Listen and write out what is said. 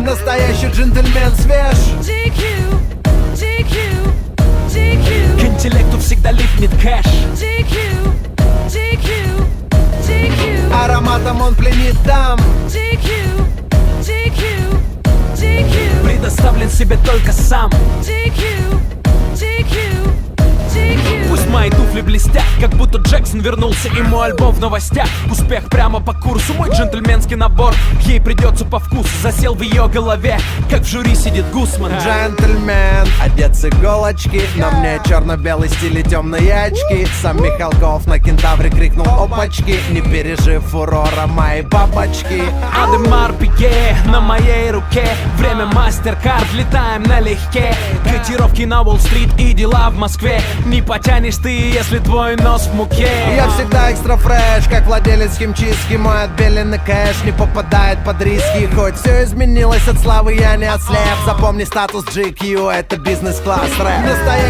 Настоящий джентльмен свеж. GQ, GQ, GQ. К интеллекту всегда липнет кэш. GQ, GQ, GQ. Ароматом он пленит дам. GQ, GQ, GQ. Предоставлен себе только сам. GQ, GQ, GQ. Пусть мои туфли блестят, как будто Джексон вернулся и мой альбом в новостях. Успех прямо по курсу, мой джентльменский набор ей придется по вкусу. Засел в ее голове, как в жюри сидит Гусман. Джентльмен, одет с иголочки. На мне черно-белый стиль и темные очки. Сам Михалков на кентавре крикнул опачки. Не пережив фурора моей бабочки. Адемар Пике на моей руке. Время мастер-карт, летаем налегке. Котировки на Уолл-стрит и дела в Москве. Не потянешь ты, если твой нос в муке. Я всегда экстра фреш, как владелец химчистки. Мой отбеленный кэш не попадает под риски. Хоть все изменилось от славы, я не ослеп. Запомни статус GQ, это бизнес-класс рэп. Настоящий